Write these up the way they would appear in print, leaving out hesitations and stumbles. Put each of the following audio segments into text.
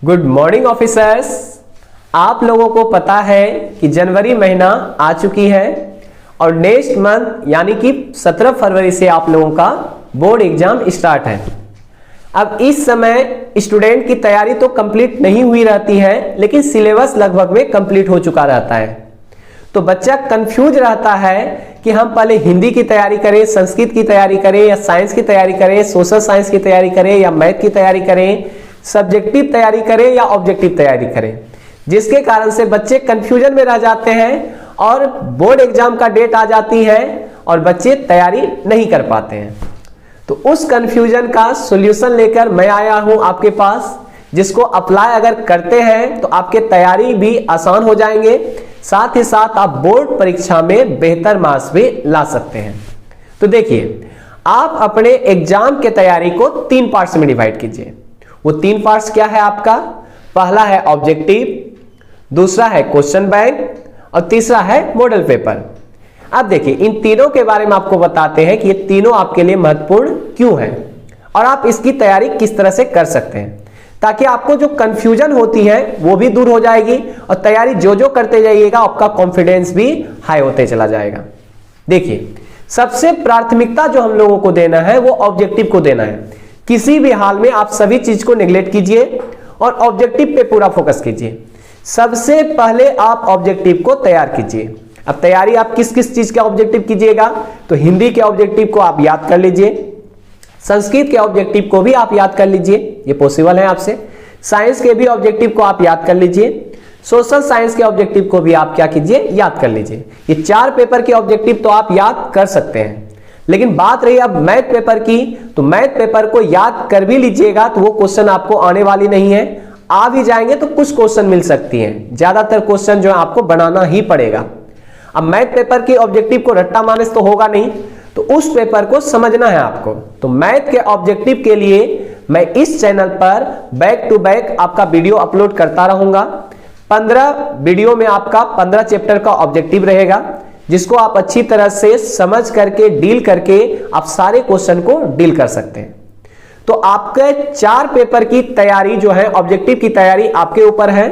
Good morning officers. आप लोगों को पता है कि जनवरी महीना आ चुकी है और नेक्स्ट मंथ यानी कि 17 फरवरी से आप लोगों का बोर्ड एग्जाम स्टार्ट है। अब इस समय स्टूडेंट की तैयारी तो कंप्लीट नहीं हुई रहती है, लेकिन सिलेबस लगभग में कंप्लीट हो चुका रहता है। तो बच्चा कंफ्यूज रहता है कि हम पहले हिंदी की तैयारी करें, संस्कृत की तैयारी करें, या साइंस की तैयारी करें, सोशल साइंस की तैयारी करें, या मैथ की तैयारी करें, सब्जेक्टिव तैयारी करें या ऑब्जेक्टिव तैयारी करें, जिसके कारण से बच्चे कंफ्यूजन में रह जाते हैं और बोर्ड एग्जाम का डेट आ जाती है और बच्चे तैयारी नहीं कर पाते हैं। तो उस कंफ्यूजन का सॉल्यूशन लेकर मैं आया हूं आपके पास, जिसको अप्लाई अगर करते हैं तो आपके तैयारी भी आसान हो जाएंगे, साथ ही साथ आप बोर्ड परीक्षा में बेहतर मार्क्स भी ला सकते हैं। तो देखिए, आप अपने एग्जाम के तैयारी को 3 पार्ट्स में डिवाइड कीजिए। वो 3 पार्ट्स क्या है आपका? पहला है ऑब्जेक्टिव, दूसरा है क्वेश्चन बैंक और तीसरा है मॉडल पेपर। अब देखिए, इन तीनों के बारे में आपको बताते हैं कि ये तीनों आपके लिए महत्वपूर्ण क्यों हैं और आप इसकी तैयारी किस तरह से कर सकते हैं, ताकि आपको जो कंफ्यूजन होती है वो भी दूर हो जाएगी और तैयारी जो जो करते जाइएगा आपका कॉन्फिडेंस भी हाई होते चला जाएगा। देखिए, सबसे प्राथमिकता जो हम लोगों को देना है वो ऑब्जेक्टिव को देना है। किसी भी हाल में आप सभी चीज को नेग्लेक्ट कीजिए और ऑब्जेक्टिव पे पूरा फोकस कीजिए। सबसे पहले आप ऑब्जेक्टिव को तैयार कीजिए। अब तैयारी आप किस किस चीज के ऑब्जेक्टिव कीजिएगा? तो हिंदी के ऑब्जेक्टिव को आप याद कर लीजिए, संस्कृत के ऑब्जेक्टिव को भी आप याद कर लीजिए, ये पॉसिबल है आपसे। साइंस के भी ऑब्जेक्टिव को आप याद कर लीजिए, सोशल साइंस के ऑब्जेक्टिव को भी आप क्या कीजिए, याद कर लीजिए। ये 4 पेपर के ऑब्जेक्टिव तो आप याद कर सकते हैं, लेकिन बात रही अब मैथ पेपर की, तो मैथ पेपर को याद कर भी लीजिएगा तो वो क्वेश्चन आपको आने वाली नहीं है। आ भी जाएंगे तो कुछ क्वेश्चन मिल सकती हैं, ज्यादातर क्वेश्चन जो है आपको बनाना ही पड़ेगा। अब मैथ पेपर की ऑब्जेक्टिव को रट्टा मानस तो होगा नहीं, तो उस पेपर को समझना है आपको। तो मैथ के ऑब्जेक्टिव के लिए मैं इस चैनल पर बैक टू बैक आपका वीडियो अपलोड करता रहूंगा। 15 वीडियो में आपका 15 चैप्टर का ऑब्जेक्टिव रहेगा, जिसको आप अच्छी तरह से समझ करके डील करके आप सारे क्वेश्चन को डील कर सकते हैं। तो आपके 4 पेपर की तैयारी जो है, ऑब्जेक्टिव की तैयारी आपके ऊपर है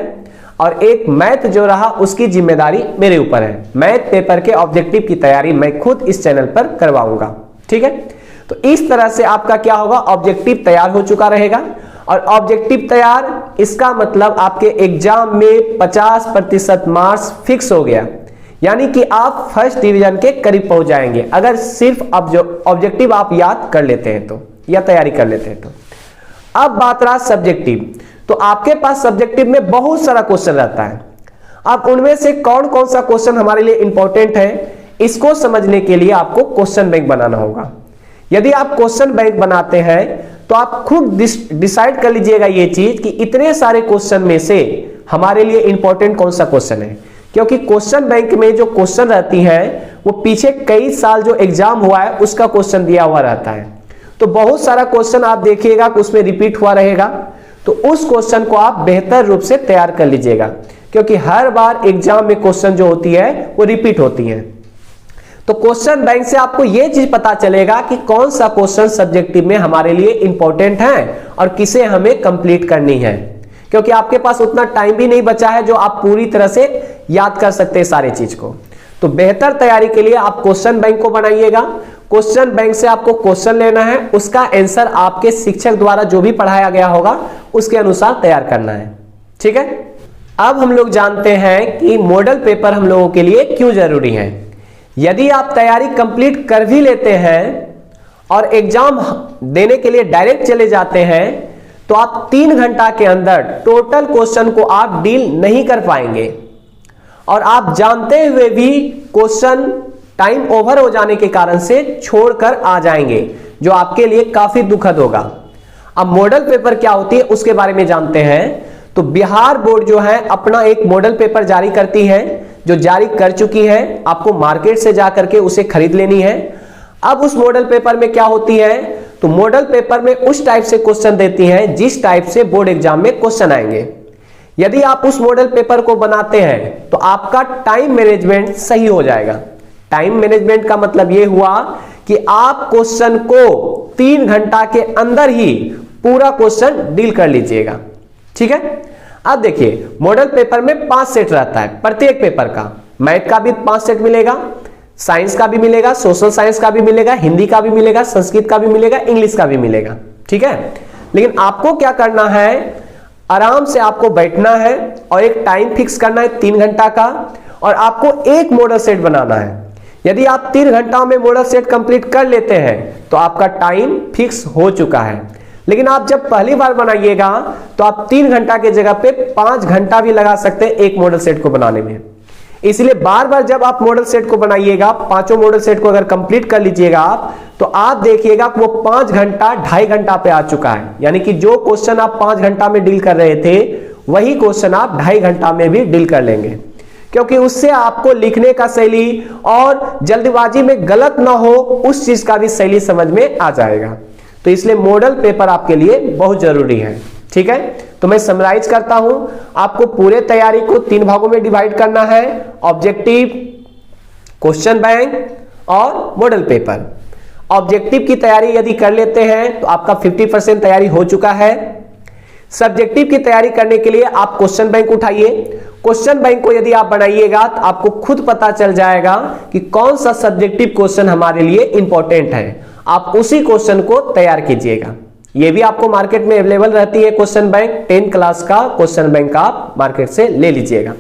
और एक मैथ जो रहा उसकी जिम्मेदारी मेरे ऊपर है। मैथ पेपर के ऑब्जेक्टिव की तैयारी मैं खुद इस चैनल पर करवाऊंगा, ठीक है। तो इस तरह से आपका क्या होगा, ऑब्जेक्टिव तैयार हो चुका रहेगा। और ऑब्जेक्टिव तैयार, इसका मतलब आपके एग्जाम में 50% मार्क्स फिक्स हो गया, यानी कि आप फर्स्ट डिवीजन के करीब पहुंच जाएंगे अगर सिर्फ अब जो ऑब्जेक्टिव आप याद कर लेते हैं तो, या तैयारी कर लेते हैं तो। अब बात रहा सब्जेक्टिव, तो आपके पास सब्जेक्टिव में बहुत सारा क्वेश्चन रहता है। अब उनमें से कौन कौन सा क्वेश्चन हमारे लिए इंपॉर्टेंट है, इसको समझने के लिए आपको क्वेश्चन बैंक बनाना होगा। यदि आप क्वेश्चन बैंक बनाते हैं तो आप खुद डिसाइड कर लीजिएगा ये चीज कि इतने सारे क्वेश्चन में से हमारे लिए इंपॉर्टेंट कौन सा क्वेश्चन है, क्योंकि क्वेश्चन बैंक में जो क्वेश्चन रहती हैं वो पीछे कई साल जो एग्जाम हुआ है उसका क्वेश्चन दिया हुआ रहता है। तो बहुत सारा क्वेश्चन आप देखिएगा कि उसमें रिपीट हुआ रहेगा, तो उस क्वेश्चन को आप बेहतर रूप से तैयार कर लीजिएगा, क्योंकि हर बार एग्जाम में क्वेश्चन जो होती है वो रिपीट होती है। तो क्वेश्चन बैंक से आपको यह चीज पता चलेगा कि कौन सा क्वेश्चन सब्जेक्टिव में हमारे लिए इंपॉर्टेंट है और किसे हमें कंप्लीट करनी है, क्योंकि आपके पास उतना टाइम भी नहीं बचा है जो आप पूरी तरह से याद कर सकते हैं सारी चीज को। तो बेहतर तैयारी के लिए आप क्वेश्चन बैंक को बनाइएगा। क्वेश्चन बैंक से आपको क्वेश्चन लेना है, उसका आंसर आपके शिक्षक द्वारा जो भी पढ़ाया गया होगा उसके अनुसार तैयार करना है, ठीक है। अब हम लोग जानते हैं कि मॉडल पेपर हम लोगों के लिए क्यों जरूरी है। यदि आप तैयारी कंप्लीट कर भी लेते हैं और एग्जाम देने के लिए डायरेक्ट चले जाते हैं, तो आप 3 घंटा के अंदर टोटल क्वेश्चन को आप डील नहीं कर पाएंगे और आप जानते हुए भी क्वेश्चन टाइम ओवर हो जाने के कारण से छोड़कर आ जाएंगे, जो आपके लिए काफी दुखद होगा। अब मॉडल पेपर क्या होती है उसके बारे में जानते हैं। तो बिहार बोर्ड जो है अपना एक मॉडल पेपर जारी करती है, जो जारी कर चुकी है, आपको मार्केट से जाकर के उसे खरीद लेनी है। अब उस मॉडल पेपर में क्या होती है, तो मॉडल पेपर में उस टाइप से क्वेश्चन देती है जिस टाइप से बोर्ड एग्जाम में क्वेश्चन आएंगे। यदि आप उस मॉडल पेपर को बनाते हैं तो आपका टाइम मैनेजमेंट सही हो जाएगा। टाइम मैनेजमेंट का मतलब यह हुआ कि आप क्वेश्चन को 3 घंटा के अंदर ही पूरा क्वेश्चन डील कर लीजिएगा, ठीक है। अब देखिए मॉडल पेपर में 5 सेट रहता है प्रत्येक पेपर का। मैथ का भी 5 सेट मिलेगा, साइंस का भी मिलेगा, सोशल साइंस का भी मिलेगा, हिंदी का भी मिलेगा, संस्कृत का भी मिलेगा, इंग्लिश का भी मिलेगा, ठीक है। लेकिन आपको क्या करना है, आराम से आपको बैठना है और एक टाइम फिक्स करना है 3 घंटा का, और आपको एक मॉडल सेट बनाना है। यदि आप 3 घंटा में मॉडल सेट कंप्लीट कर लेते हैं तो आपका टाइम फिक्स हो चुका है। लेकिन आप जब पहली बार बनाइएगा तो आप 3 घंटा के जगह पे 5 घंटा भी लगा सकते हैं एक मॉडल सेट को बनाने में। इसलिए बार बार जब आप मॉडल सेट को बनाइएगा, 5 मॉडल सेट को अगर कंप्लीट कर लीजिएगा आप, तो आप देखिएगा वो 5 घंटा 2.5 घंटा पे आ चुका है। यानी कि जो क्वेश्चन आप 5 घंटा में डील कर रहे थे वही क्वेश्चन आप 2.5 घंटा में भी डील कर लेंगे, क्योंकि उससे आपको लिखने का शैली और जल्दबाजी में गलत ना हो उस चीज का भी शैली समझ में आ जाएगा। तो इसलिए मॉडल पेपर आपके लिए बहुत जरूरी है, ठीक है। तो मैं समराइज करता हूं, आपको पूरे तैयारी को 3 भागों में डिवाइड करना है, ऑब्जेक्टिव, क्वेश्चन बैंक और मॉडल पेपर। ऑब्जेक्टिव की तैयारी यदि कर लेते हैं तो आपका 50% तैयारी हो चुका है। सब्जेक्टिव की तैयारी करने के लिए आप क्वेश्चन बैंक उठाइए। क्वेश्चन बैंक को यदि आप बनाइएगा तो आपको खुद पता चल जाएगा कि कौन सा सब्जेक्टिव क्वेश्चन हमारे लिए इंपॉर्टेंट है, आप उसी क्वेश्चन को तैयार कीजिएगा। ये भी आपको मार्केट में अवेलेबल रहती है क्वेश्चन बैंक, 10 क्लास का क्वेश्चन बैंक आप मार्केट से ले लीजिएगा।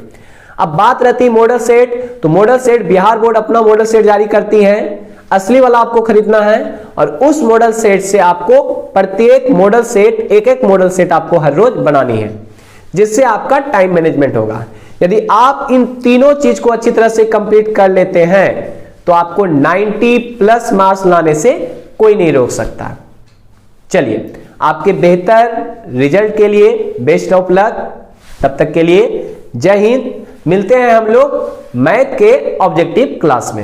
अब बात रहती है मॉडल सेट, तो मॉडल सेट बिहार बोर्ड अपना मॉडल सेट जारी करती है, असली वाला आपको खरीदना है, और उस मॉडल सेट से आपको प्रत्येक मॉडल सेट एक मॉडल सेट आपको हर रोज बनानी है, जिससे आपका टाइम मैनेजमेंट होगा। यदि आप इन तीनों चीज को अच्छी तरह से कंप्लीट कर लेते हैं तो आपको 90+ मार्क्स लाने से कोई नहीं रोक सकता। चलिए, आपके बेहतर रिजल्ट के लिए बेस्ट ऑफ लक। तब तक के लिए जय हिंद। मिलते हैं हम लोग मैथ के ऑब्जेक्टिव क्लास में।